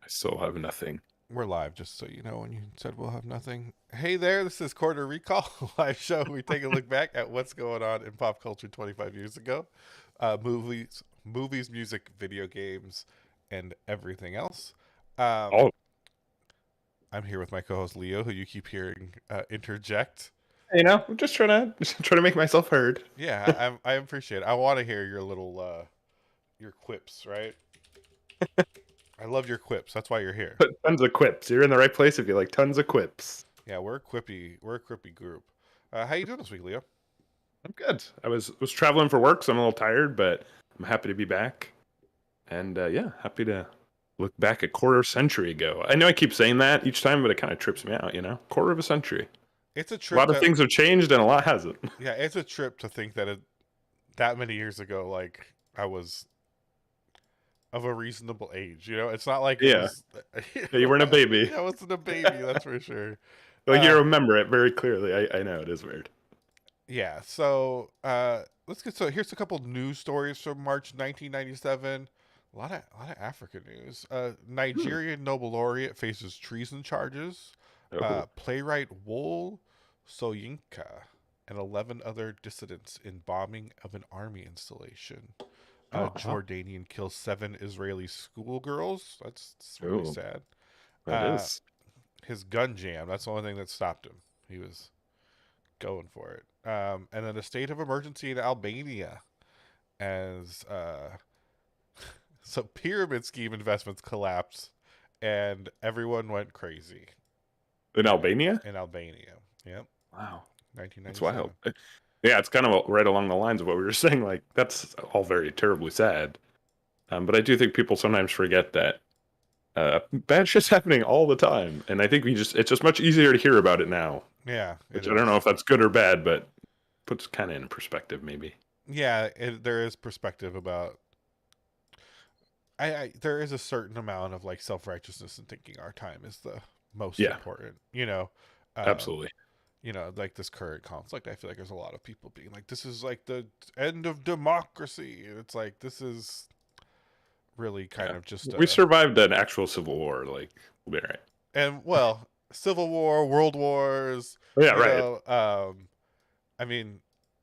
I still have nothing. We're live, just so you know, when you said we'll have nothing. Hey there, this is Quarter Recall, a live show. We take a look back at what's going on in pop culture 25 years ago. Movies, music, video games, and everything else. Um, Oh, I'm here with my co-host Leo, who you keep hearing interject. I'm just trying to make myself heard. Yeah, I appreciate it. I want to hear your little your quips, right? I love your quips. That's why you're here. But tons of quips. You're in the right place if you like tons of quips. Yeah, we're a quippy group. How you doing this week, Leo? I'm good. I was traveling for work, so I'm a little tired, but I'm happy to be back. And yeah, happy to look back a quarter century ago. I know I keep saying that each time, but it kind of trips me out. Quarter of a century. It's a A trip lot of to things have changed, and a lot hasn't. Yeah, it's a trip to think that that many years ago, like I was of a reasonable age. You know, it's not like it Yeah, was. yeah, you weren't a baby. I wasn't a baby, that's for sure. Like you Uh, remember it very clearly. I know it is weird. yeah. So let's get here's a couple news stories from March 1997. A lot of African news. Hmm. Nigerian Nobel laureate faces treason charges. Oh, Playwright Wol Soyinka and 11 other dissidents in bombing of an army installation. oh, wow. Jordanian kills 7 Israeli schoolgirls. That's really Oh, sad. that Uh, is. his gun jam. That's the only thing that stopped him. He was going for it. And then a state of emergency in Albania as so pyramid scheme investments collapsed and everyone went crazy In in Albania? in Albania. Yep, Wow. That's 1997. wild. Yeah, it's kind of right along the lines of what we were saying. Like, that's all very terribly sad. But I do think people sometimes forget that bad shit's happening all the time. And I think it's just much easier to hear about it now, Yeah, it which I don't know is. if that's good or bad, but puts kind of in perspective, maybe. Yeah, there is perspective about. There is a certain amount of like self righteousness in thinking our time is the most Yeah, important. Um, absolutely. like this current conflict. I feel like there's a lot of people being like, "This is like the end of democracy," and it's like this is really kind Yeah. of just We a survived an actual civil war. Like, we'll be all right. and well, civil war, world wars. Oh, yeah, You right. know, I mean,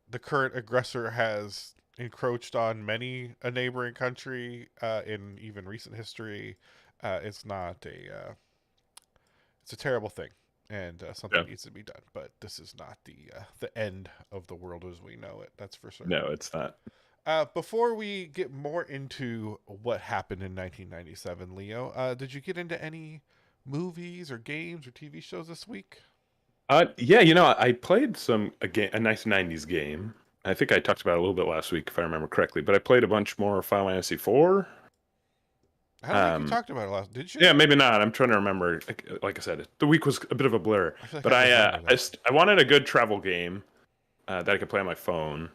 the current aggressor has encroached on many a neighboring country in even recent history. It's not it's a terrible thing, and something Yeah. needs to be done. But this is not the end of the world as we know it. That's for certain. No, it's not. Before we get more into what happened in 1997, Leo, did you get into any movies or games or TV shows this week? Yeah, I played a nice '90s game. I think I talked about it a little bit last week, if I remember correctly. But I played a bunch more Final Fantasy IV. I don't think you Um, talked about it last. Did you? yeah, maybe not. I'm trying to remember. Like I said, the week was a bit of a blur. I feel like But I remember that. I wanted a good travel game that I could play on my phone,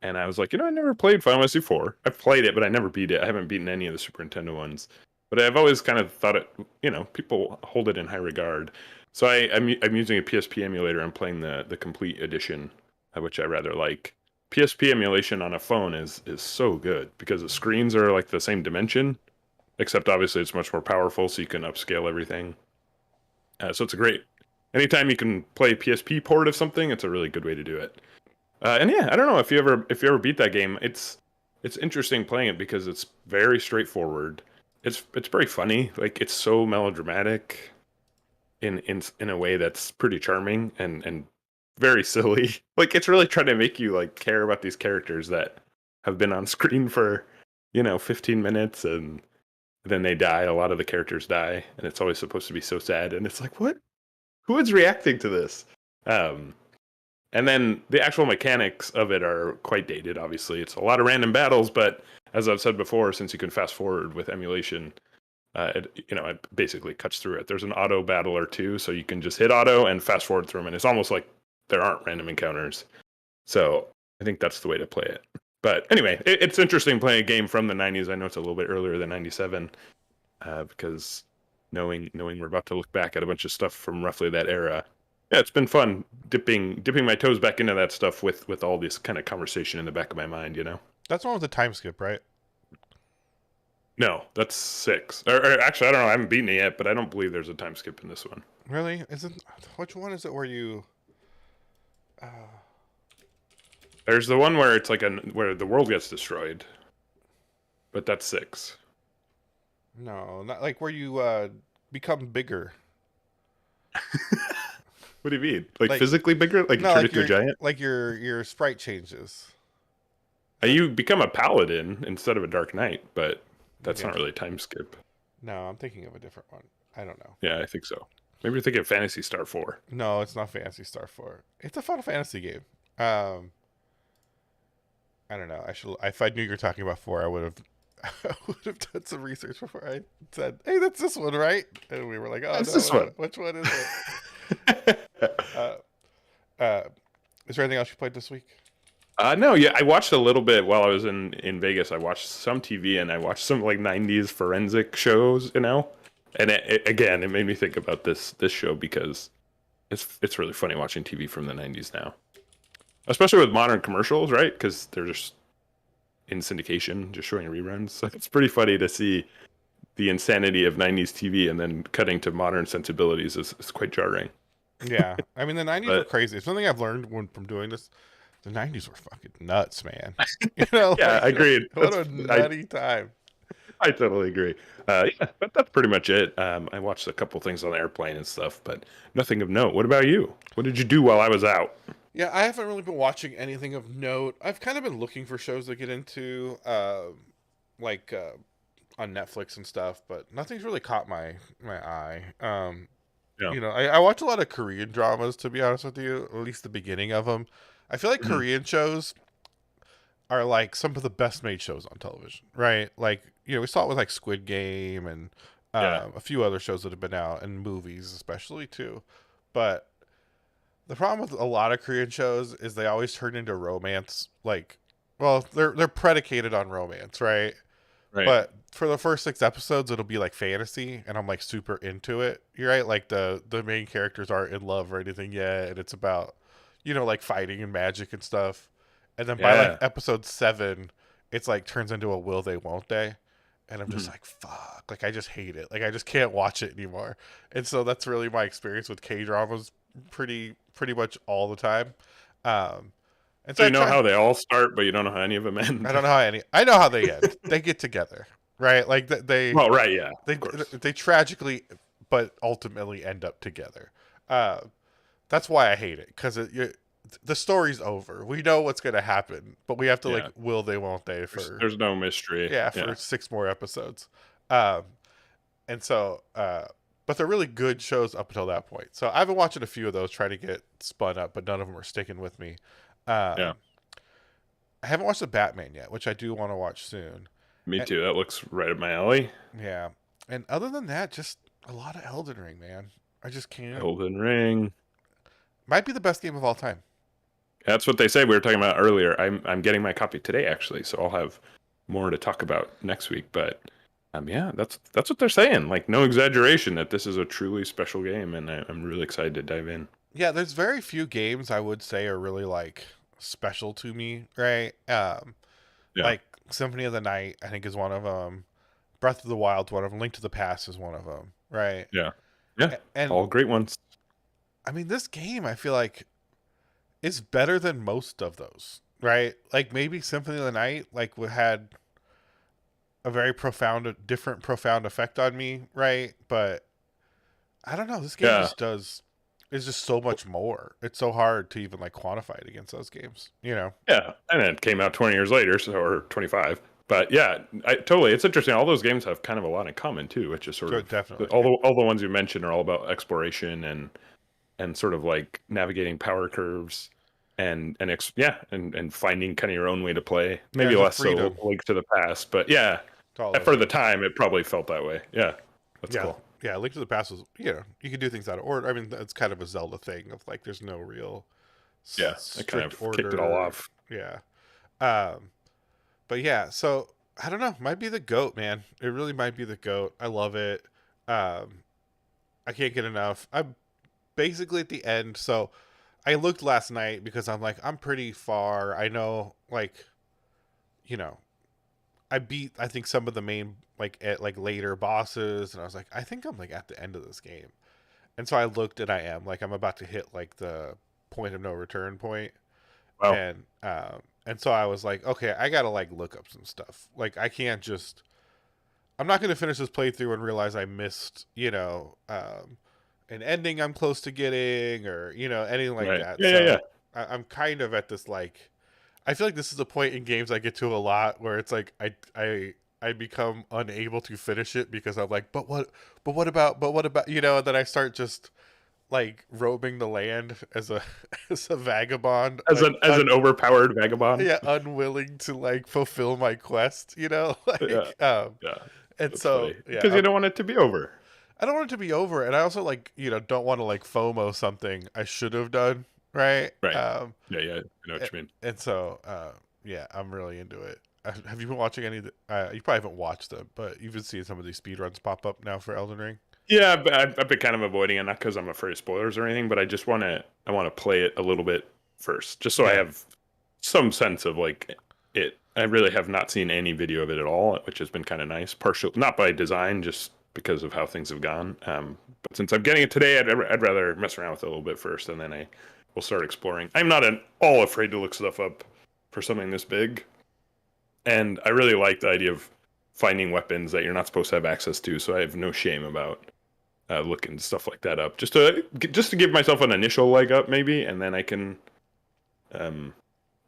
and I was like, I never played Final Fantasy IV. I've played it, but I never beat it. I haven't beaten any of the Super Nintendo ones. But I've always kind of thought it. People hold it in high regard. So I'm using a PSP emulator. I'm playing the complete edition, which I rather like. PSP emulation on a phone is so good because the screens are like the same dimension, except obviously it's much more powerful, so you can upscale everything. So it's a great. Anytime you can play PSP port of something, it's a really good way to do it. And yeah, I don't know if you ever beat that game. It's interesting playing it because it's very straightforward. It's very funny. Like it's so melodramatic in a way that's pretty charming and very silly. Like it's really trying to make you like care about these characters that have been on screen for 15 minutes and then they die. A lot of the characters die, and it's always supposed to be so sad. And it's like, what? Who is reacting to this? Um, and then the actual mechanics of it are quite dated. Obviously, it's a lot of random battles, but as I've said before, since you can fast forward with emulation, it basically cuts through it. There's an auto battle or two, so you can just hit auto and fast forward through them, and it's almost like there aren't random encounters. So I think that's the way to play it. But anyway, it's interesting playing a game from the '90s. I know it's a little bit earlier than '97, because knowing we're about to look back at a bunch of stuff from roughly that era. Yeah, it's been fun dipping my toes back into that stuff with all this kind of conversation in the back of my mind. That's one with the time skip, right? No, that's 6. Or actually, I don't know. I haven't beaten it yet, but I don't believe there's a time skip in this one. Really? Isn't which one is it where you? Uh, There's the one where it's like where the world gets destroyed, but that's 6. no, not like where you become bigger. What do you mean? Like Like physically bigger? Like you no, turn like into a giant? your sprite changes. You become a paladin instead of a dark knight, but Maybe that's I'm not really a time skip. no, I'm thinking of a different one. I don't know. Yeah, I think so. Maybe you're thinking of Fantasy Star 4. No, it's not Fantasy Star 4. It's a Final Fantasy game. Um, I don't know. If I knew you were talking about 4, I would have I would have done some research before I said, "Hey, that's this one, right?" And we were like, "Oh That's this no, one. which one is it?" Uh, uh, is there anything else you played this week? No, yeah, I watched a little bit while I was in Vegas. I watched some TV and I watched some like '90s forensic shows. And again, it made me think about this show because it's really funny watching TV from the '90s now, especially with modern commercials, right? Because they're just in syndication, just showing reruns. So it's pretty funny to see the insanity of 90s TV and then cutting to modern sensibilities is quite jarring. Yeah, I mean the '90s were But crazy. Something I've learned from doing this, the '90s were fucking nuts, man. You know, yeah, I like agreed. what a nutty time. I totally agree. Yeah, but that's pretty much it. I watched a couple things on the airplane and stuff, but nothing of note. What about you? What did you do while I was out? Yeah, I haven't really been watching anything of note. I've kind of been looking for shows to get into, like on Netflix and stuff, but nothing's really caught my eye. Yeah. I watch a lot of Korean dramas, to be honest with you, at least the beginning of them. I feel like Mhm. Korean shows are like some of the best made shows on television, right? Like, we saw it with like Squid Game and Yeah. a few other shows that have been out and movies, especially too. But the problem with a lot of Korean shows is they always turn into romance. Like, well, they're predicated on romance, right? Right. But for the first 6 episodes, it'll be like fantasy, and I'm like super into it. You're right, like the main characters aren't in love or anything yet, and it's about like fighting and magic and stuff. And then by like Yeah. episode 7, it's like turns into a will they won't they, and I'm just Mhm. like fuck, like I just hate it, like I just can't watch it anymore. And so that's really my experience with K dramas, pretty much all the time. Um, and So so I you know try. how they all start, but you don't know how any of them I end. don't know how any. I know how they end. They get together, right? Like Well, right, yeah, they of course. they tragically, but ultimately end up together. Uh, that's why I hate it because the story's over. We know what's gonna happen, but we have to like Yeah. will they won't they for There's no mystery. yeah Yeah. for 6 more episodes. Um, and so but they're really good shows up until that point. So I've been watching a few of those trying to get spun up, but none of them are sticking with me. Yeah. Um, I haven't watched the Batman yet, which I do want to watch soon. Me And, too. That looks right up my alley. yeah, and other than that, just a lot of Elden Ring, man. I just can't. Elden Ring. Might be the best game of all time. That's what they say. We were talking about earlier. I'm getting my copy today actually, so I'll have more to talk about next week. But yeah, that's what they're saying. Like no exaggeration that this is a truly special game, and I'm really excited to dive in. Yeah, there's very few games I would say are really like special to me, right? Yeah. Like Symphony of the Night, I think is one of them. Breath of the Wild, one of them. Link to the Past is one of them, right? Yeah. Yeah. And All great ones. I mean, this game I feel like is better than most of those, right? Like maybe Symphony of the Night like had a very different profound effect on me, right? But I don't know. This game Yeah. just does is just so much more. It's so hard to even like quantify it against those games, you know? Yeah. And it came out 20 years later, so or 25. But yeah, totally. It's interesting. All those games have kind of a lot in common too, which is sort So of definitely, all the ones you mentioned are all about exploration and sort of like navigating power curves and finding kind of your own way to play. yeah. Maybe There's a less so freedom Link to the Past, but yeah, to all those for the games. time it probably felt that way. Yeah, that's Yeah, cool. yeah. Link to the Past was you can do things out of order. I mean, that's kind of a Zelda thing of like there's no real Yeah, it kind strict of kicked it all order. off. Yeah. Um, but yeah, so I don't know. Might be the goat, man. It really might be the goat. I love it. Um, I can't get enough. I'm basically at the end. So I looked last night because I'm like, I'm pretty far. I know, like, you know, I beat, I think, some of the main, like, at like later bosses. And I was like, I think I'm like at the end of this game. And so I looked and I am like, I'm about to hit like the point of no return point. Wow. And so I was like, okay, I gotta like look up some stuff. Like I can't just I'm not gonna finish this playthrough and realize I missed, an ending I'm close to getting or, anything like Right. that. Yeah, yeah, yeah. So I'm kind of at this like I feel like this is a point in games I get to a lot where it's like I become unable to finish it because I'm like, but what about and then I start just like roaming the land as a as a vagabond, As like an overpowered vagabond. yeah, unwilling to like fulfill my quest, Yeah. like Yeah. and That's so funny yeah, because you don't want it to be over. I don't want it to be over, and I also like don't want to like FOMO something I should have done, right? Right. Yeah, yeah. I know what you mean. And so yeah, I'm really into it. Have you been watching any? You probably haven't watched them, but you've been seeing some of these speedruns pop up now for Elden Ring. Yeah, but I've been kind of avoiding it, not because I'm afraid of spoilers or anything, but I want to play it a little bit first, just so I Yeah, have some sense of like it I really have not seen any video of it at all, which has been kind of nice. Partial, not by design, just because of how things have gone. But since I'm getting it today, I'd rather mess around with it a little bit first, and then I will start exploring. I'm not at all afraid to look stuff up for something this big, and I really like the idea of finding weapons that you're not supposed to have access to. So I have no shame about looking stuff like that up, just to give myself an initial leg up, maybe, and then I can um,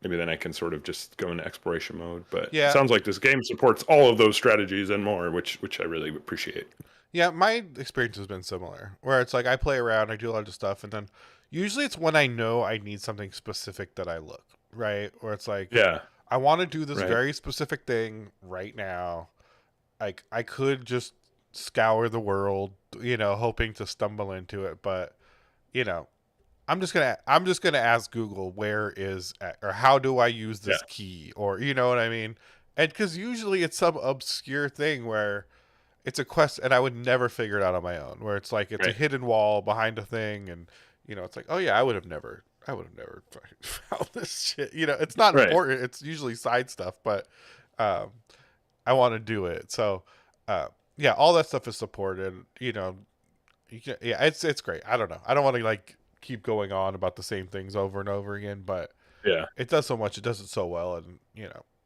maybe then I can sort of just go into exploration mode. But it Yeah. sounds like this game supports all of those strategies and more, which I really appreciate. Yeah, my experience has been similar, where it's like I play around, I do a lot of stuff, and then usually it's when I know I need something specific that I look, right? Or it's like, Yeah, I want to do this right. very specific thing right now. Like, I could just scour the world, hoping to stumble into it, but, you know, I'm just gonna ask Google or how do I use Yeah, this key, or you know what I mean? And because usually it's some obscure thing where it's a quest and I would never figure it out on my own, where it's like it's a right. hidden wall behind a thing, and it's like, oh yeah, I would have never fucking found this shit. It's not Right. important. It's usually side stuff, but um, I want to do it. So yeah, all that stuff is supported. Yeah, it's great. I don't know. I don't want to like keep going on about the same things over and over again, but Yeah. it does so much. It does it so well, and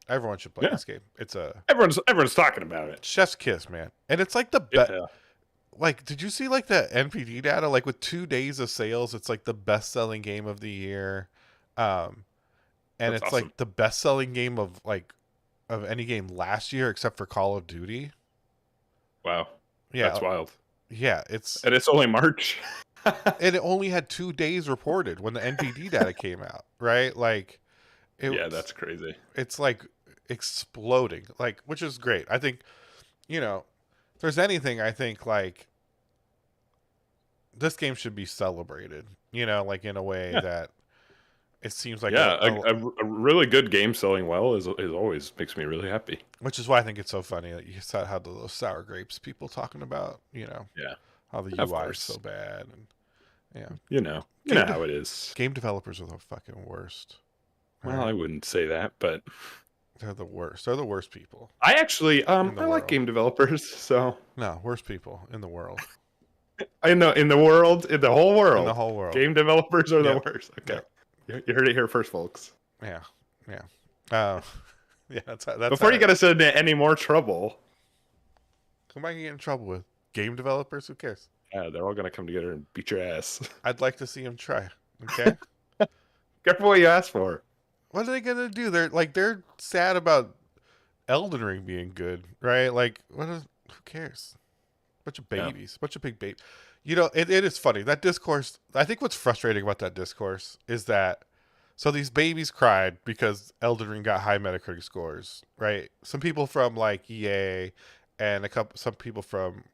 everyone should play Yeah. this game. It's a Everyone's talking about it. chef's kiss, man, and it's like the best. Yeah. Like, did you see like the NPD data? Like with 2 days of sales, it's like the best-selling game of the year, um, and That's it's awesome. like the best-selling game of any game last year except for Call of Duty. Wow. Yeah, That's wild. yeah, it's And it's only March. and it only had 2 days reported when the NPD data came out, right? Like, Yeah, it's that's crazy. it's like exploding, like, which is great. I think if there's anything, I think like this game should be celebrated, like in a way Yeah. that it seems like Yeah, a really good game selling well is always makes me really happy. which is why I think it's so funny that you saw how those sour grapes people talking about, Yeah, how the of UI is so course. bad, and yeah, You know game how it is. game developers are the fucking worst. All Well, right, I wouldn't say that, but they're the worst. They're the worst people I actually in the I like world. game developers, so No, worst people in the world. I know in the world, in the whole In the world, whole world. game developers are the Yep. worst. Okay, Yep. you heard it here first, folks. Yeah. Yeah. Uh, yeah. That's Before how. you get us into any more trouble, Who am I gonna get in trouble with? Game developers? Who cares? they're all gonna come together and beat your ass. I'd like to see them try. Okay. Careful what you ask for. What are they gonna do? They're sad about Elden Ring being good, right? Like, who cares? Bunch of Yeah, babies, bunch of big babies. It is funny that discourse. I think what's frustrating about that discourse is that so these babies cried because Elden Ring got high Metacritic scores, right? Some people from like EA and some people from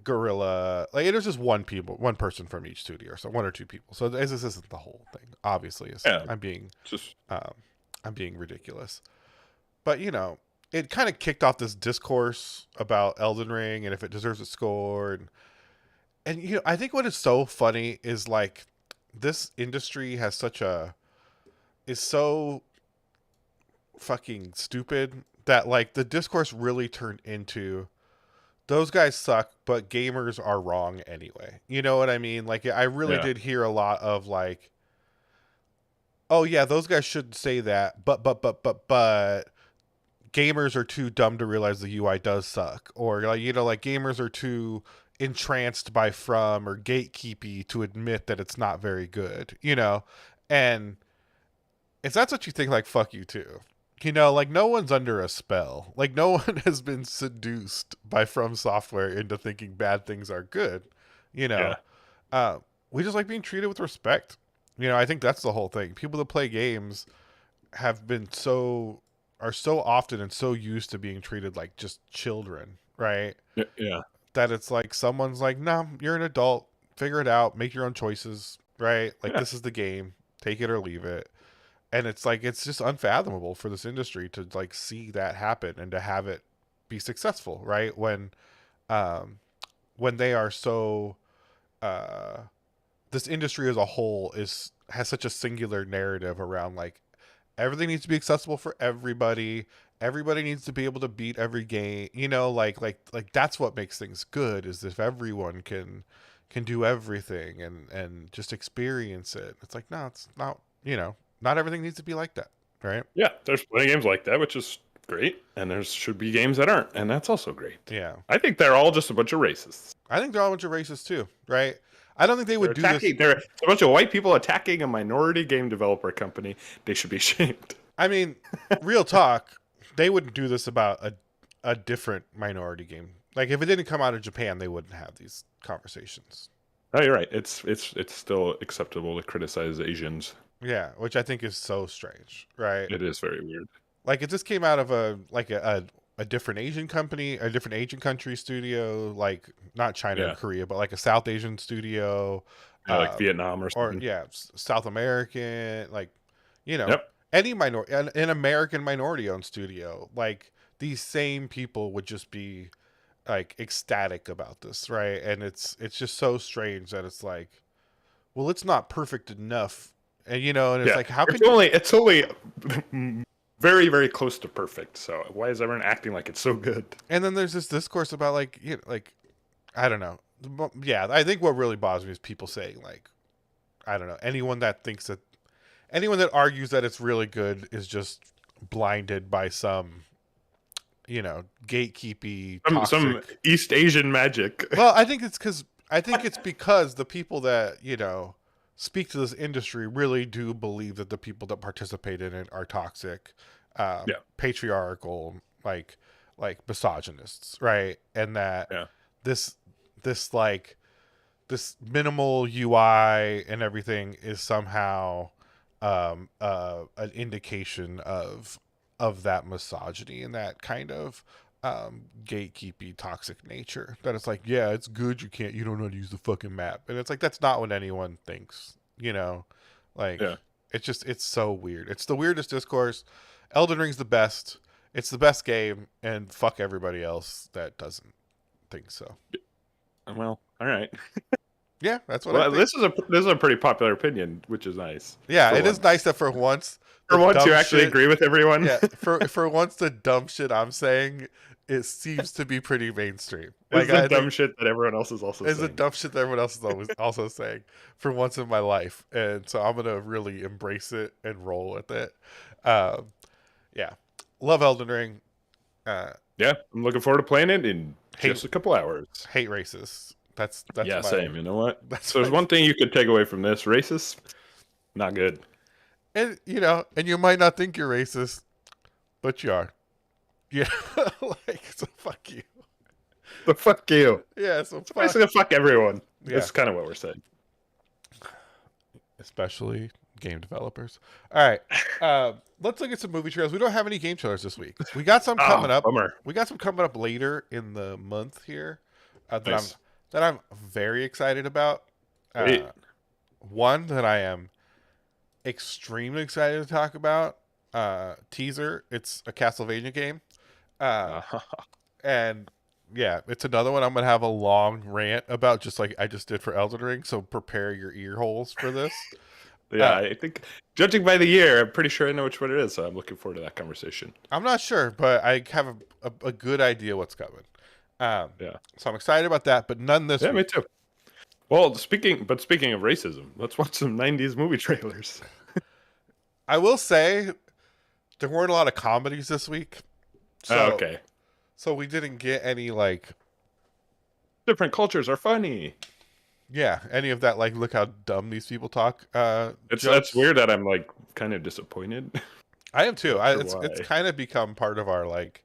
Gorilla. Like, there's just one person from each studio, or so one or two people. So this isn't the whole thing. Obviously, yeah. Just um, I'm being ridiculous. But it kind of kicked off this discourse about Elden Ring and if it deserves a score, and I think what is so funny is like this industry is so fucking stupid that like the discourse really turned into those guys suck, but gamers are wrong anyway. You know what I mean? Like, I really yeah, did hear a lot of like, oh yeah, those guys shouldn't say that, but gamers are too dumb to realize the UI does suck, or like like gamers are too entranced by From or gatekeepy to admit that it's not very good, and if that's what you think, like, fuck you too. Like, no one's under a spell. Like, no one has been seduced by From Software into thinking bad things are good. You know, yeah, uh, we just like being treated with respect. I think that's the whole thing. People that play games have been are so often and so used to being treated like just children, right? yeah, yeah. That it's like someone's like, "No, you're an adult. Figure it out. Make your own choices." Right? Like, Yeah. this is the game. Take it or leave it. And it's like it's just unfathomable for this industry to like see that happen and to have it be successful, right? Um when they are so this industry as a whole has such a singular narrative around like everything needs to be accessible for everybody. Everybody needs to be able to beat every game. You know, like that's what makes things good is if everyone can do everything and just experience it. It's like, no, it's not, you know, not everything needs to be like that, right? Yeah, there's plenty of games like that, which is great, and there should be games that aren't, and that's also great. Yeah. I think they're all just a bunch of racists. I think they're all a bunch of racists too, right? I don't think they They're would do this. attacking. They're a bunch of white people attacking a minority game developer company. They should be ashamed. I mean, real talk, they wouldn't do this about a different minority game. Like if it didn't come out of Japan, they wouldn't have these conversations. Oh, you're right. It's still acceptable to criticize Asians. Yeah, which I think is so strange, right? It is very weird. Like it just came out of a different Asian company, a different Asian country studio, like not China Yeah. and Korea, but like a South Asian studio, Yeah, like Vietnam or or something. yeah, South American, like you know, Yep. any an American minority owned studio, like these same people would just be like ecstatic about this, right? And it's just so strange that it's like, well, it's not perfect enough, and you know, and it's Yeah. like, how It's can only it's only very, very close to perfect. So why is everyone acting like it's so good? and then there's this discourse about like, you know, like I don't know, yeah, I think what really bothers me is people saying like, I don't know, anyone that argues that it's really good is just blinded by some, you know, gatekeepy Some toxic. East Asian magic. Well, I think it's because the people that, you know, speak to this industry really do believe that the people that participate in it are toxic, Yeah. patriarchal, like misogynists, right? And that Yeah. this this like this minimal UI and everything is somehow an indication of that misogyny and that kind of gatekeepy toxic nature. That it's like, yeah, it's good, you don't know how to use the fucking map, and it's like that's not what anyone thinks, you know. Like Yeah. it's so weird. It's the weirdest discourse. Elden Ring's the best. It's the best game, and fuck everybody else that doesn't think so. Well, all right. Yeah, that's what I Well, think. this is a pretty popular opinion, which is nice. Yeah, For it is once. nice that for once, For the once, you dumb actually shit- agree with everyone. Yeah, for once, the dumb shit I'm saying it seems to be pretty mainstream. It's Like I the dumb think shit that everyone else is also it's the saying. dumb shit that everyone else is always also saying for once in my life, and so I'm gonna really embrace it and roll with it. Um, yeah, love Elden Ring. Yeah, I'm looking forward to playing it in Hate just a couple hours. hate racists. That's Yeah, my, same. You know what? That's So there's my- one thing you could take away from this: racist, not good. and you know, and you might not think you're racist, but you are. Yeah, like so. Fuck you. But fuck you. Yeah, so fuck. Basically, fuck everyone. Yeah. That's kind of what we're saying. Especially game developers. All right, let's look at some movie trailers. We don't have any game trailers this week. We got some coming up. Bummer. We got some coming up later in the month here Nice. that I'm very excited about. Great. One that I am extremely excited to talk about. Teaser. It's a Castlevania game. And yeah, it's another one I'm gonna have a long rant about, just like I just did for Elden Ring. So prepare your ear holes for this. Yeah, I think judging by the year, I'm pretty sure I know which one it is. So I'm looking forward to that conversation. I'm not sure, but I have a good idea what's coming. Yeah. So I'm excited about that, but none this Yeah, me week. too. Well, speaking of racism, let's watch some '90s movie trailers. I will say there weren't a lot of comedies this week. So, Okay. So we didn't get any like, Different cultures are funny. yeah, any of that like, look how dumb these people talk. That's jokes. weird that I'm like kind of disappointed. I am too. Not sure It's why. kind of become part of our like,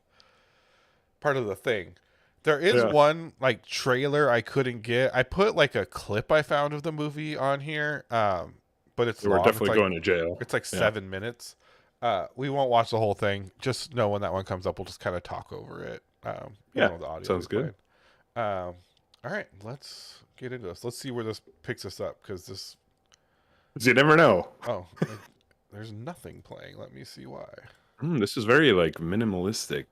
part of the thing. There is Yeah. one like trailer I couldn't get. I put like a clip I found of the movie on here, but it's We're long. definitely it's like, going to jail. It's like Yeah. 7 minutes. We won't watch the whole thing. Just know when that one comes up, we'll just kind of talk over it. Yeah, the audio sounds is good. playing. All right, let's get into this. Let's see where this picks us up, because this. You never know. Oh, there's nothing playing. Let me see why. This is very like minimalistic,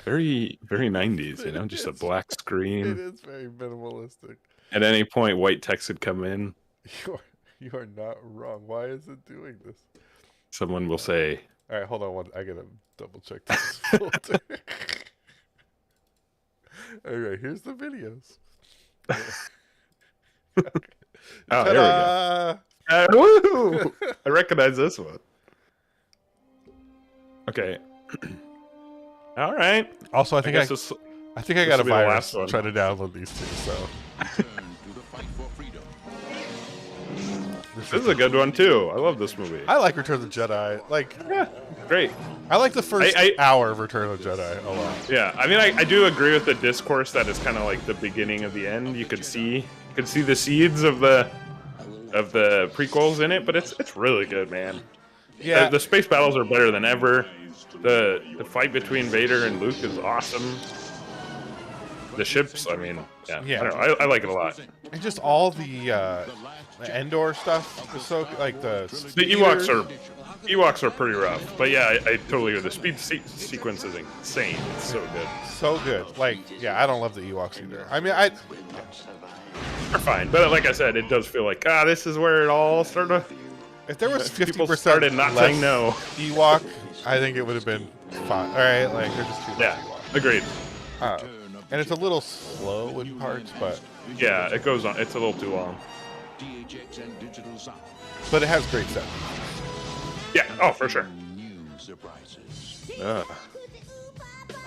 very 90s. You know, just a It's- black It screen. is very minimalistic. At any point, white text could come in. You are not wrong. Why is it doing this? someone will say, All right, hold on one. I gotta double check this folder. Okay, here's the videos. "Oh, here we go." Ta-da! Woo! I recognize this one. Okay. All right. Also, I think I got this a will be the virus last one. trying to download these two. So This is a good one too. I love this movie. I like Return of the Jedi. Like, Yeah, great. I like the first I- hour of Return of the Jedi a lot. Yeah, I mean, I do agree with the discourse that it's kind of like the beginning of the end. You could see the seeds of the prequels in it, but it's really good, man. Yeah, The space battles are better than ever. The fight between Vader and Luke is awesome. The ships, I mean, yeah. Yeah. I don't know. I like it a lot. and just all the Endor stuff is so like the The Ewoks are pretty rough, but yeah, I totally agree. The speed sequence is insane. It's so good. so good. Like, yeah, I don't love the Ewoks either. I mean, They're fine, but like I said, it does feel like this is where it all started. if there was People 50% started not less saying no. Ewok, I think it would have been fine. All right, like they're just too much Yeah, Ewok. agreed. And it's a little slow in parts, but Yeah, it goes on. It's a little too long. it has great set. Yeah. Oh, for sure.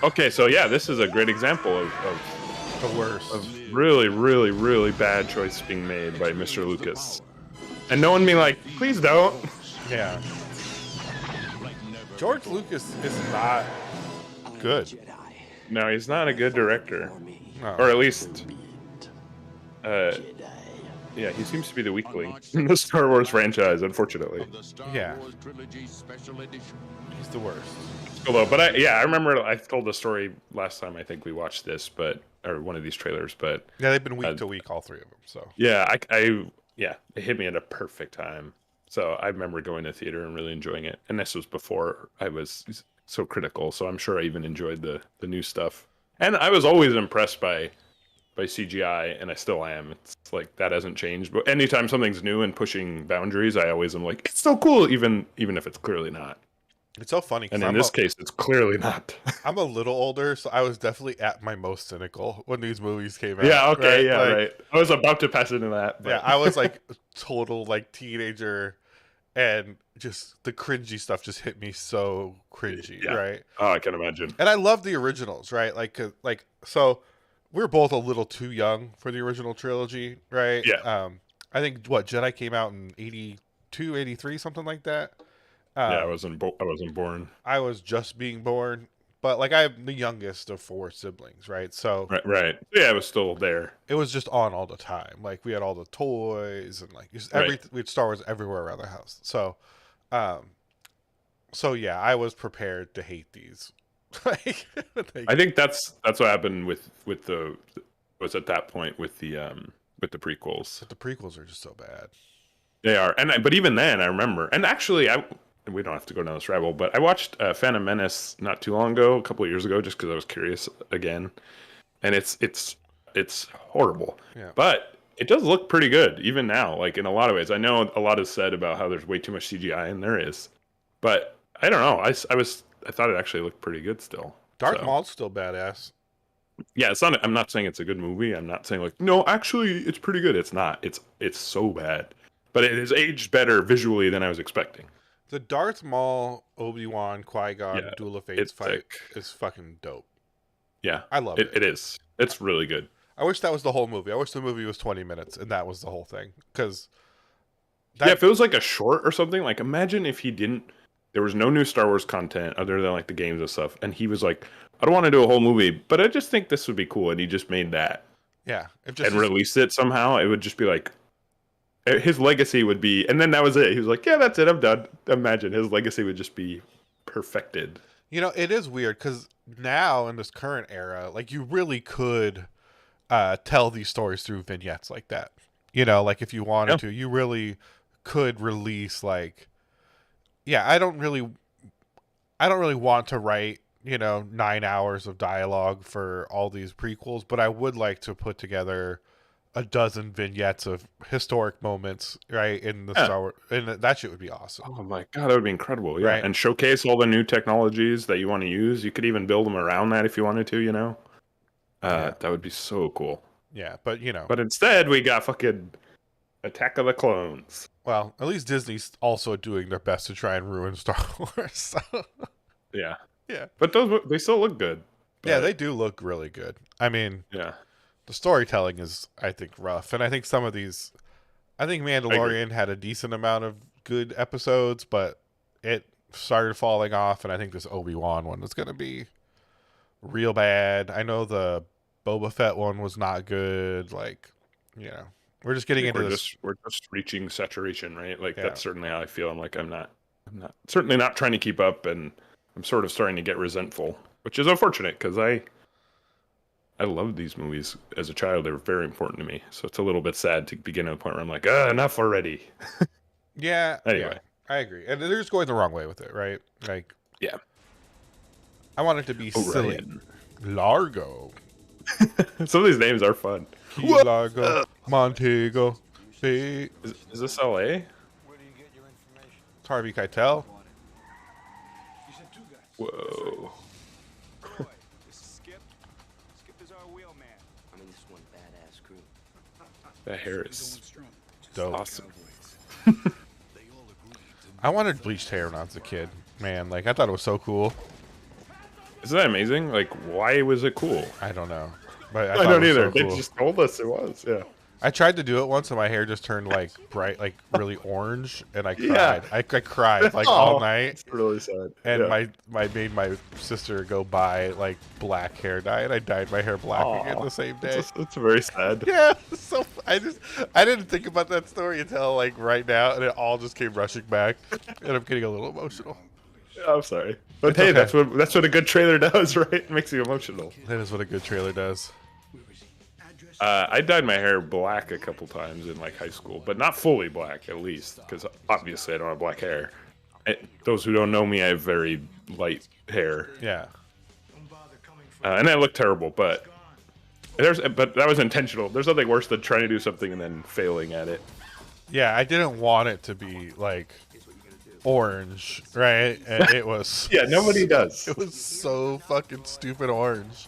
Okay, so yeah, this is a great example of The worst. really, really, really bad choice being made by Mr. Lucas, and no one being like, "Please don't." Yeah. George Lucas is not good. No, he's not a good director, No. or at least, yeah, he seems to be the weakling in the Star Wars franchise, unfortunately. Yeah. He's the worst. Although, but I remember I told the story last time I think we watched this, or one of these trailers, but Yeah, they've been week to week, all three of them. So yeah, yeah, it hit me at a perfect time. So I remember going to theater and really enjoying it, and this was before I was so critical. So I'm sure I even enjoyed the new stuff, and I was always impressed by CGI, and I still am. It's like that hasn't changed. But anytime something's new and pushing boundaries, I always am like, it's so cool, even if it's clearly not. it's so funny. 'Cause And in this case, it's clearly not. I'm a little older, so I was definitely at my most cynical when these movies came out. Yeah. Okay. right? Yeah. Like, Right. I was about to pass into that. But. Yeah, I was like total like teenager, and just the cringy stuff just hit me so cringy, Yeah. right? Oh, I can imagine. And I love the originals, right? Like so we're both a little too young for the original trilogy, right? Yeah. I think Jedi came out in 82, 83, something like that. Yeah, I wasn't born. I was just being born, but like I'm the youngest of four siblings, right? So Right. Yeah, it was still there. it was just on all the time. Like we had all the toys and like just we had Star Wars everywhere around the house. So, so yeah, I was prepared to hate these. like, I think that's what happened with the was at that point with the prequels. but the prequels are just so bad. They are, but even then, I remember. And actually, we don't have to go down this rabbit hole, but I watched Phantom Menace not too long ago, a couple of years ago, just because I was curious again. And it's horrible, Yeah. but it does look pretty good even now. Like in a lot of ways, I know a lot is said about how there's way too much CGI, and there is, but I don't know. I thought it actually looked pretty good still. Darth So. Maul's still badass. Yeah, it's not. I'm not saying it's a good movie. I'm not saying like no, actually, it's pretty good. It's not. It's so bad, but it has aged better visually than I was expecting. The Darth Maul, Obi-Wan, Qui-Gon Duel of Fates fight sick. is fucking dope. Yeah, I love it. It is. It's really good. I wish that was the whole movie. I wish the movie was 20 minutes and that was the whole thing. Because Yeah, if it was like a short or something, like imagine if he didn't. There was no new Star Wars content other than like the games and stuff, and he was like, "I don't want to do a whole movie, but I just think this would be cool," and he just made that. Yeah, and released it somehow. It would just be like his legacy would be, and then that was it. He was like, "Yeah, that's it. I'm done." Imagine his legacy would just be perfected. You know, it is weird because now in this current era, like you really could tell these stories through vignettes like that. You know, like if you wanted to, you really could release like, yeah, I don't really want to write, 9 hours of dialogue for all these prequels, but I would like to put together a dozen vignettes of historic moments, right, in the Yeah. Star Wars, and that shit would be awesome, Oh my god, that would be incredible. Yeah, right? and showcase all the new technologies that you want to use. You could even build them around that if you wanted to. Yeah, That would be so cool. yeah, but But instead, we got fucking Attack of the Clones. well, at least Disney's also doing their best to try and ruin Star Wars. So, Yeah, yeah, but they still look good. yeah, they But do look really good. I mean, yeah, the storytelling is, I think, rough, and I think some of these, I think I agree. Mandalorian had a decent amount of good episodes, but it started falling off, and I think this Obi-Wan one is going to be real bad. I know the Boba Fett one was not good. Like, you know, we're just I getting think into this. we're just reaching saturation, right? Like Yeah, that's certainly how I feel. I'm not certainly not trying to keep up, and I'm sort of starting to get resentful, which is unfortunate because I loved these movies as a child. They were very important to me. So it's a little bit sad to begin at a point where I'm like, enough already. yeah, yeah. Anyway, I agree, and they're just going the wrong way with it, right? Like, yeah. I want it to be silly. Orion. Largo, Some of these names are fun. Key Whoa! Largo, Montego Bay. Is this LA? Where do you get your information? It's Harvey Keitel. You said two guys. Whoa. Roy, this is Skip. Skip is our wheelman. I'm in this one badass crew. That hair is Dope. awesome. I wanted bleached hair when I was a kid. Man, like I thought it was so cool. Isn't that amazing? Like, why was it cool? I don't know, but I thought don't it was either. so They cool. just told us it was. Yeah. I tried to do it once, and my hair just turned like bright, like really orange, and I cried. Yeah. I cried like all Oh, night, It's really sad. and yeah. my made my sister go buy like black hair dye, and I dyed my hair black again Aw. the same day. It's very sad. Yeah, so I didn't think about that story until like right now, and it all just came rushing back, and I'm getting a little emotional. I'm sorry, but It's hey, okay. that's what a good trailer does, right? It makes you emotional. That is what a good trailer does. I dyed my hair black a couple times in like high school, but not fully black, at least, because obviously I don't have black hair. Those who don't know me, I have very light hair, Yeah, and I look terrible. But that was intentional. There's nothing worse than trying to do something and then failing at it. yeah. I didn't want it to be like orange, right? And it was. Yeah, nobody does. It was so fucking stupid orange.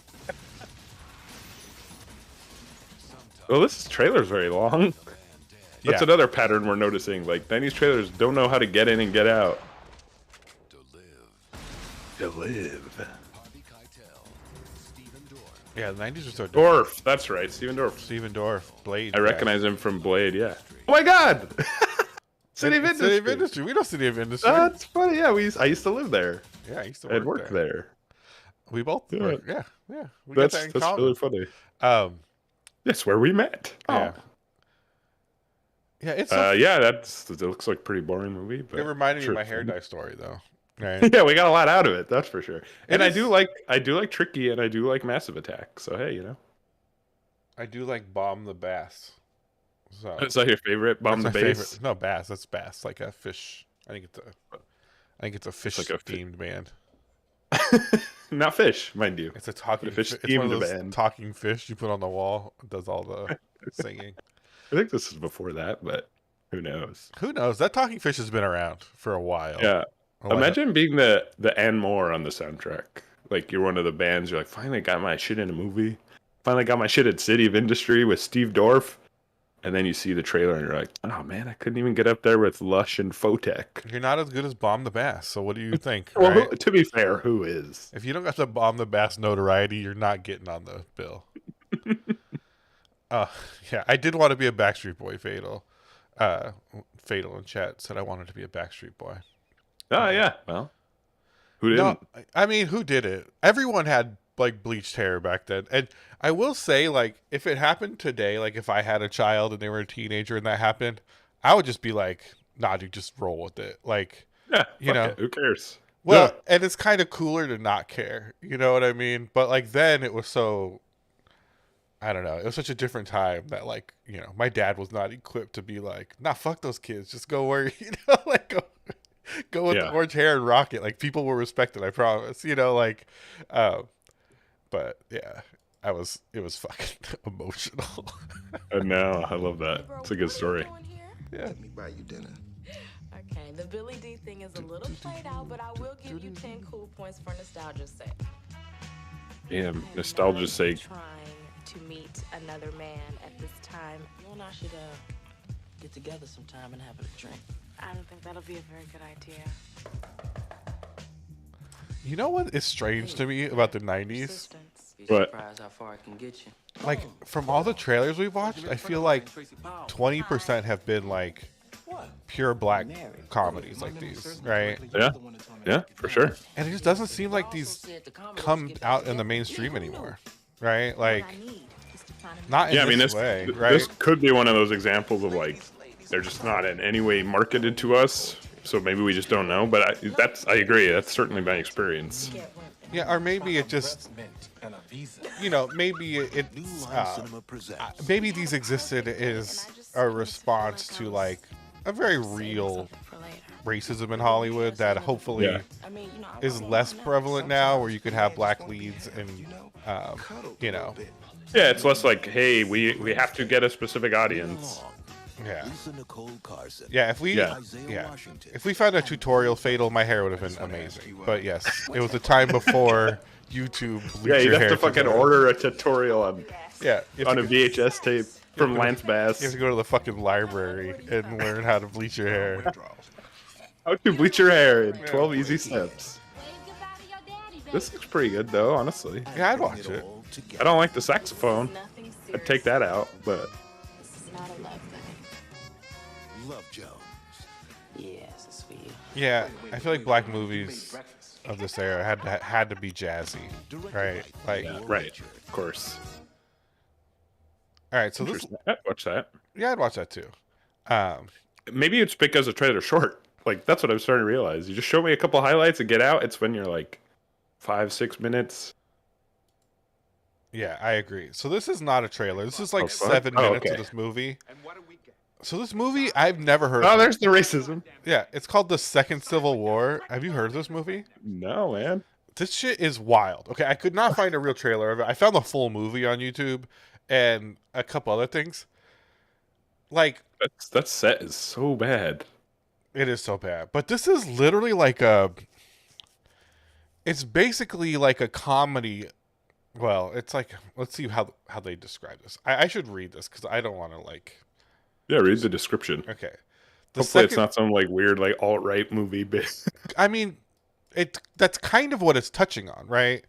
Well, this trailer's very long. That's Yeah. another pattern we're noticing. Like 90s trailers don't know how to get in and get out. To live. Yeah, the 90s are so different. Dorf. That's right, Steven Dorf. Steven Dorff, Blade. I recognize him from Blade. Yeah. Oh my God. City of Industry. City of Industry. We know City of Industry. That's funny. Yeah, I used to live there. yeah, I used to I'd work work there. there. We both Yeah. work. Yeah, yeah. We got that in That's common. really funny. Um, That's where we met. yeah. Oh. Yeah, it's. Yeah, it looks like a pretty boring movie, but it reminded me sure of my it's hair fun. dye story, though. Right. Yeah, we got a lot out of it, that's for sure. And It I is- do like Tricky, and I do like Massive Attack. So hey, I do like Bomb the Bass. So is that your favorite? Bomb the that's my Bass. favorite. No, bass. That's bass, like a fish. I think it's a fish like a themed band. Not fish, mind you. It's a talking fish It's one of themed those band. talking fish you put on the wall. It does all the singing. I think this is before that, but who knows? Who knows? That talking fish has been around for a while. Yeah. Oh, I Imagine being the and more on the soundtrack. Like you're one of the bands. You're like, finally got my shit in a movie. Finally got my shit at City of Industry with Steve Dorff. And then you see the trailer and you're like, oh man, I couldn't even get up there with Lush and Photech. You're not as good as Bomb the Bass. So what do you think? Well, right? to be fair, who is? If you don't got the Bomb the Bass notoriety, you're not getting on the bill. Yeah, I did want to be a Backstreet Boy. Fatal in chat said I wanted to be a Backstreet Boy. Oh yeah. Well, who didn't? No, I mean, who did it? Everyone had like bleached hair back then. And I will say, like, if it happened today, like if I had a child and they were a teenager and that happened, I would just be like, nah, dude, just roll with it. Like, Yeah. you Fuck know. it. Who cares? well, Yeah. and it's kind of cooler to not care. You know what I mean? But like then it was so, I don't know. It was such a different time that like, you know, my dad was not equipped to be like, nah, fuck those kids. Just go where, you know, like go with Yeah. the orange hair and rock it. Like people will respect it. I promise, you know, like, but yeah, it was fucking emotional. No, I love that. It's a good story. Yeah. Let me buy you dinner. Okay, the Billy D thing is a little played out, but I will give you 10 cool points for nostalgia's sake. Damn, nostalgia's sake. Trying to meet another man at this time. You and I should get together sometime and have a drink. I don't think that'll be a very good idea. You know what is strange to me about the 90s? Persistence. Be What? surprised how far I can get you. Like, from all the trailers we've watched, I feel like 20% have been like pure black comedies like these, right? Yeah, for sure. And it just doesn't seem like these come out in the mainstream anymore, right? Like, not in Yeah, I mean, this this way, this right? could be one of those examples of like they're just not in any way marketed to us, so maybe we just don't know. But I agree. That's certainly my experience. Yeah, or maybe it just, you know, maybe maybe these existed as a response to like a very real racism in Hollywood that hopefully Yeah. is less prevalent now, where you could have black leads and, you know, Yeah, it's less like, hey, we have to get a specific audience. yeah. Lisa Nicole Carson. Yeah, if we Yeah. if we found a tutorial fatal, my hair would have been amazing. But yes, it was a time before YouTube. Yeah, you'd your have hair to fucking tutorial. order a tutorial on Yeah, you have on to a go- VHS tape from Lance You have Bass. to go to the fucking library and learn how to bleach your hair. How to bleach your hair in 12 easy steps. This looks pretty good though, honestly. Yeah, I'd watch it. I don't like the saxophone. Nothing serious. I'd take that out, but This is not a love thing. Love Jones. Yes, it's for you. Yeah, I feel like black movies of this era had to be jazzy, right? Like, yeah, right, of course. all right, so this, Interesting. I'd watch that. yeah, I'd watch that too. Maybe it's because the trailer's short. Like that's what I'm starting to realize. You just show me a couple highlights and get out. It's when you're like 5-6 minutes. Yeah, I agree. So this is not a trailer. This is like Oh, fuck. 7 Oh, minutes okay. of this movie. And what do we get? So this movie, I've never heard Oh, of. there's the racism. Yeah, it's called The Second Civil War. Have you heard of this movie? No, man. This shit is wild. Okay, I could not find a real trailer of it. I found the full movie on YouTube and a couple other things. Like, That set is so bad. it is so bad. But this is literally like a... It's basically like a comedy. Well, it's like... Let's see how they describe this. I should read this because I don't want to like... Yeah, read the description. Okay. Hopefully it's not some like weird like alt-right movie bit. I mean, that's kind of what it's touching on, right?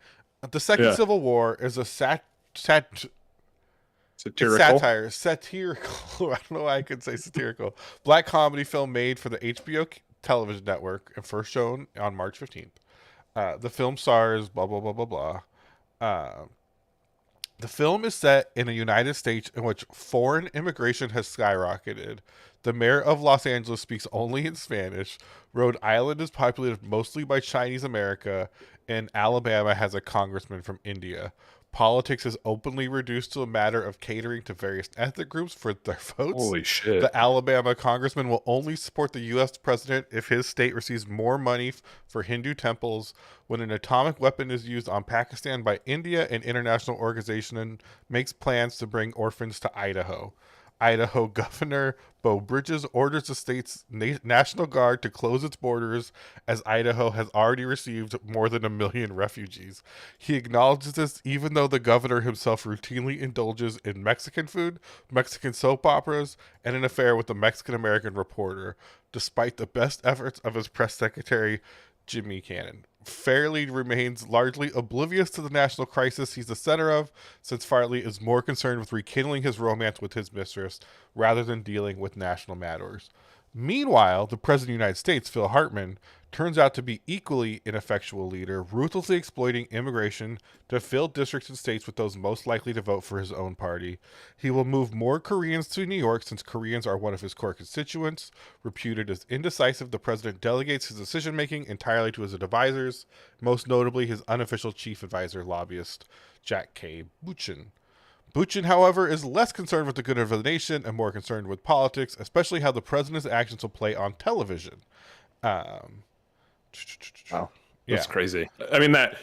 The Second Yeah. Civil War is a Satirical. satirical. I don't know why I could say satirical. Black comedy film made for the HBO television network and first shown on March 15th. The film stars blah blah blah blah blah. The film is set in a United States in which foreign immigration has skyrocketed. The mayor of Los Angeles speaks only in Spanish. Rhode Island is populated mostly by Chinese America, and Alabama has a congressman from India. Politics is openly reduced to a matter of catering to various ethnic groups for their votes. Holy shit. The Alabama congressman will only support the U.S. president if his state receives more money for Hindu temples. When an atomic weapon is used on Pakistan by India, an international organization makes plans to bring orphans to Idaho. Idaho Governor Bo Bridges orders the state's National Guard to close its borders as Idaho has already received more than 1 million refugees. He acknowledges this even though the governor himself routinely indulges in Mexican food, Mexican soap operas, and an affair with a Mexican-American reporter, despite the best efforts of his press secretary, Jimmy Cannon. Farley remains largely oblivious to the national crisis he's the center of, since Farley is more concerned with rekindling his romance with his mistress rather than dealing with national matters. Meanwhile, the President of the United States, Phil Hartman, turns out to be equally ineffectual leader, ruthlessly exploiting immigration to fill districts and states with those most likely to vote for his own party. He will move more Koreans to New York since Koreans are one of his core constituents. Reputed as indecisive, the president delegates his decision-making entirely to his advisors, most notably his unofficial chief advisor lobbyist, Jack K. Buchan. Buchan, however, is less concerned with the good of the nation and more concerned with politics, especially how the president's actions will play on television. Wow. Yeah. That's crazy. I mean that.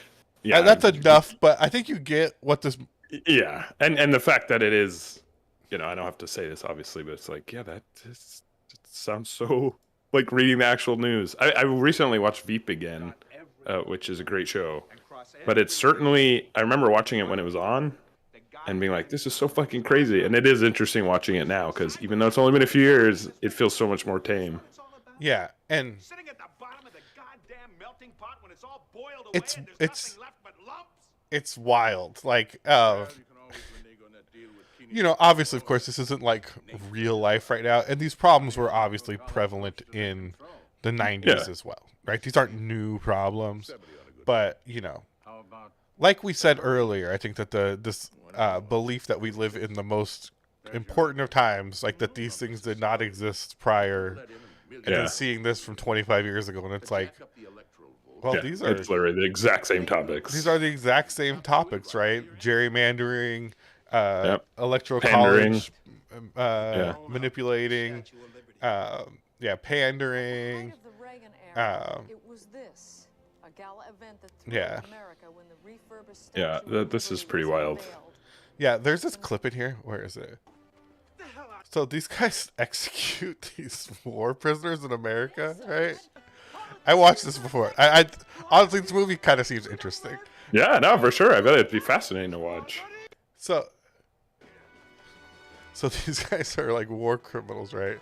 Yeah, That's enough, but I think you get what this Yeah, and the fact that it is, I don't have to say this obviously, but it's like, yeah, it sounds so like reading the actual news. I recently watched Veep again, which is a great show, but it's certainly, I remember watching it when it was on and being like, this is so fucking crazy, and it is interesting watching it now because even though it's only been a few years, it feels so much more tame. Yeah, and Sitting at the bottom of the goddamn melting pot when it's all boiled away It's- and there's it's- nothing left but lumps. it's wild. Like, obviously, of course, this isn't like real life right now, and these problems were obviously prevalent in the 90s Yeah. as well, right? These aren't new problems, but like we said earlier, I think that this belief that we live in the most important of times, like that these things did not exist prior, and Yeah. then seeing this from 25 years ago, and it's like, well, Yeah, these are it's literally the exact same topics. the exact same topics, right? Gerrymandering, Yep. electoral Pandering. college, manipulating, pandering. Of the Reagan era, Um, it was this, a gala event that Yeah. thrilled America when the refurbished Yeah, Statue of this is Liberty pretty was wild. unveiled. Yeah, there's this clip in here. Where is it? So these guys execute these war prisoners in America, right? I watched this before. I honestly, this movie kind of seems interesting. Yeah, no, for sure. I bet it'd be fascinating to watch. So these guys are like war criminals, right?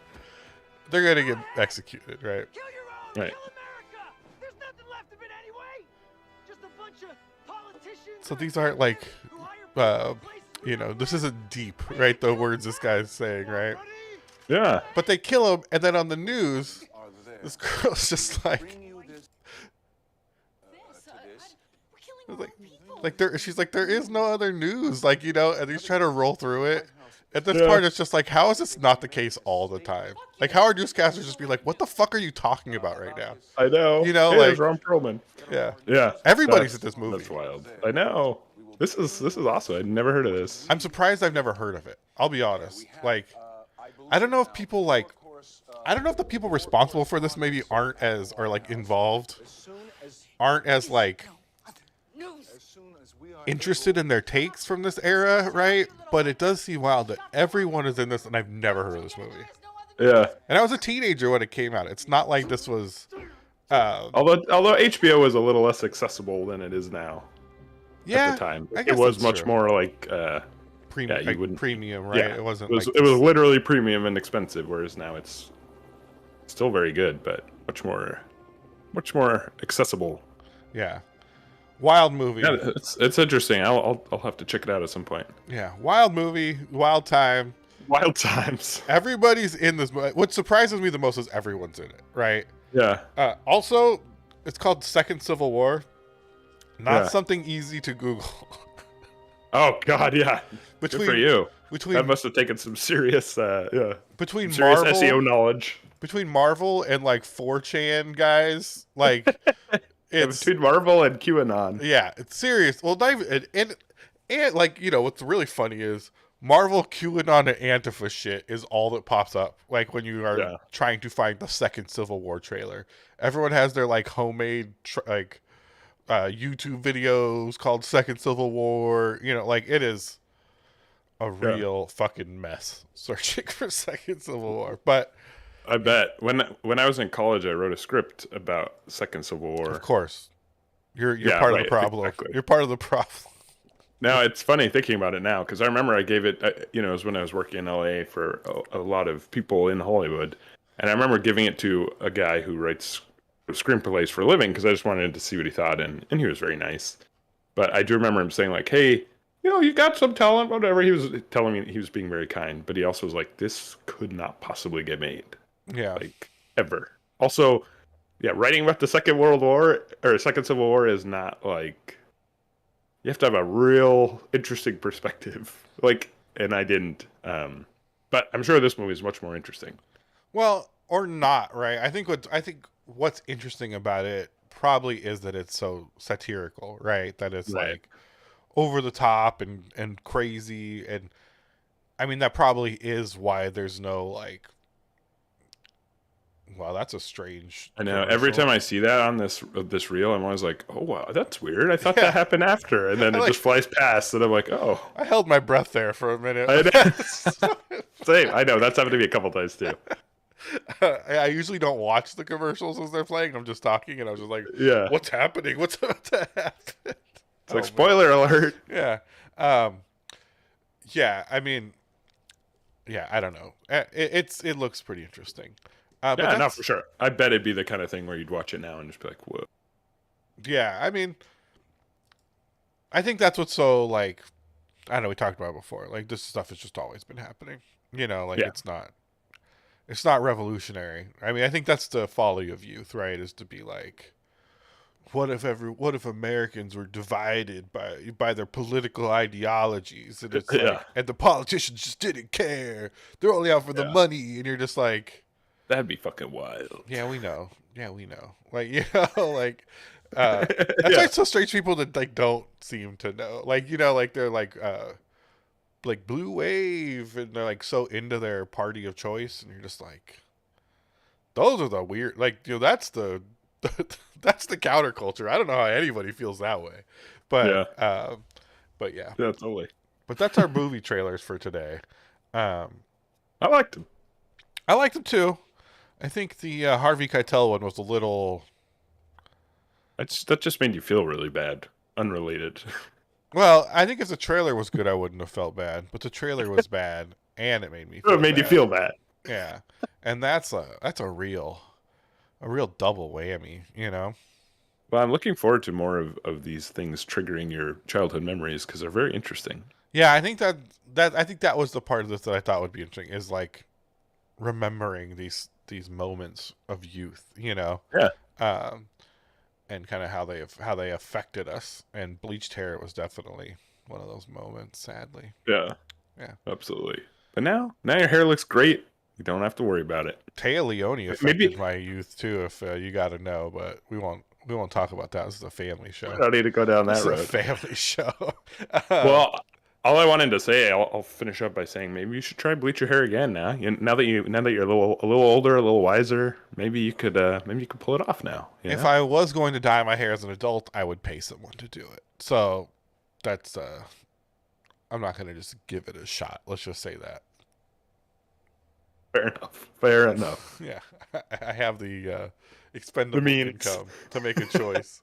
They're gonna get executed, right? Kill your own. Right. Kill America. There's nothing left of it anyway. Just a bunch of politicians. So these aren't like, this isn't deep, right? The words this guy's saying, right? Yeah. But they kill him, and then on the news, this girl's just like, she's like, there is no other news, like, and he's trying to roll through it. At this part, it's just like, how is this not the case all the time? Like, how are newscasters just be like, what the fuck are you talking about right now? I know. You know, Hey, like- there's Ron Perlman. Yeah. Yeah. Everybody's That's- at this movie. That's wild. I know. This is awesome. I'd never heard of this. I'm surprised I've never heard of it. I'll be honest. Like, I don't know if people I don't know if the people responsible for this maybe aren't as, or like involved, aren't as like interested in their takes from this era, right? But it does seem wild that everyone is in this, and I've never heard of this movie. Yeah. And I was a teenager when it came out. It's not like this was. Although HBO was a little less accessible than it is now Yeah, at the time. I It guess was that's much true. more like Premium, you wouldn't- premium, right? yeah, It wasn't. it was, like it was literally premium and expensive, whereas now it's still very good, but much more accessible. yeah, wild movie. Yeah, it's interesting. I'll have to check it out at some point. Yeah, wild movie, wild time. Wild times. Everybody's in this. What surprises me the most is everyone's in it, right? Yeah. Also, it's called Second Civil War. Not Yeah. something easy to Google. Oh God, yeah. Good for you. Between That must have taken some serious, between serious Marvel, SEO knowledge. between Marvel and like 4chan guys, like it's Between Marvel and QAnon. yeah, it's serious. Well, not even, and like what's really funny is Marvel, QAnon, and Antifa shit is all that pops up. Like when you are Yeah. trying to find the second Civil War trailer, everyone has their like homemade YouTube videos called Second Civil War. Like it is a real fucking mess searching for Second Civil War. But I bet when I was in college, I wrote a script about Second Civil War. of course, you're Yeah, part of right, the problem. exactly. You're part of the problem. Now it's funny thinking about it now because I remember I gave it. It was when I was working in LA for a lot of people in Hollywood, and I remember giving it to a guy who writes screenplays for a living because I just wanted to see what he thought, and he was very nice. But I do remember him saying like, "Hey, you got some talent, whatever." He was telling me he was being very kind, but he also was like, "This could not possibly get made, Yeah, like ever." Also, yeah, writing about the Second World War or Second Civil War is not like. You have to have a real interesting perspective. And I didn't. But I'm sure this movie is much more interesting. well, or not, right? I think what's interesting about it probably is that it's so satirical, right? That it's Right. like over the top and crazy, and I mean that probably is why there's no like Wow, that's a strange. I know. Every commercial. time I see that on this reel, I'm always like, "Oh wow, that's weird. I thought Yeah. that happened after," and then it Like- just flies past, and I'm like, "Oh, I held my breath there for a minute. I know." Same. I know. That's happened to me a couple times too. I usually don't watch the commercials as they're playing. I'm just talking, and I was just like, Yeah. "What's happening? What's about to happen?" It's like spoiler alert. Yeah. Yeah. I mean, yeah. I don't know. It looks pretty interesting. But Yeah, no, that's- for sure. I bet it'd be the kind of thing where you'd watch it now and just be like, "Whoa." Yeah. I mean, I think that's what's so like. I don't know. We talked about it before. Like this stuff has just always been happening. You know, like Yeah. it's not revolutionary. I mean, I think that's the folly of youth, right? Is to be like, what if Americans were divided by their political ideologies, and it's like, Yeah. and the politicians just didn't care. They're only out for the Yeah. money, and you're just like, That'd be fucking wild. yeah, we know. Yeah, we know. Like, you know, like, that's why Yeah. it's so strange people that like don't seem to know. Like, you know, like they're like blue wave, and they're like so into their party of choice, and you're just like, those are the weird, like, you know, that's the that's the counterculture. I don't know how anybody feels that way, but yeah, Yeah, totally. but that's our movie trailers for today. I liked him. I liked them too. I think the Harvey Keitel one was a little. That just made you feel really bad. Unrelated. Well, I think if the trailer was good, I wouldn't have felt bad. But the trailer was bad, and it made me. Feel It made you bad. feel bad. Yeah, and that's a real double whammy, you know. Well, I'm looking forward to more of these things triggering your childhood memories because they're very interesting. Yeah, I think that was the part of this that I thought would be interesting, is like remembering these moments of youth, you know. Yeah. And kind of how they affected us. And bleached hair was definitely one of those moments, sadly. Yeah. Yeah. Absolutely. But now your hair looks great. You don't have to worry about it. Taya Leone affected Maybe- my youth too, if you got to know, but we won't talk about that. This is a family show. I don't need to go down This that is a road. family show. Well, all I wanted to say, I'll finish up by saying maybe you should try bleach your hair again. Now that you're a little older, a little wiser, maybe you could pull it off now. you If know? I was going to dye my hair as an adult, I would pay someone to do it. So that's I'm not going to just give it a shot. Let's just say that. Fair enough. Yeah, I have the expendable means. income to make a choice.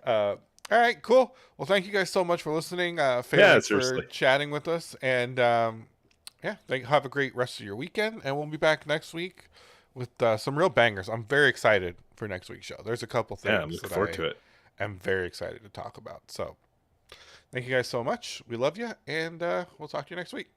All right, cool. Well, thank you guys so much for listening. Faye, for seriously. chatting with us, and yeah, have a great rest of your weekend, and we'll be back next week with some real bangers. I'm very excited for next week's show. There's a couple things Yeah, I'm looking forward to it. I'm very excited to talk about. So, thank you guys so much. We love you, and we'll talk to you next week.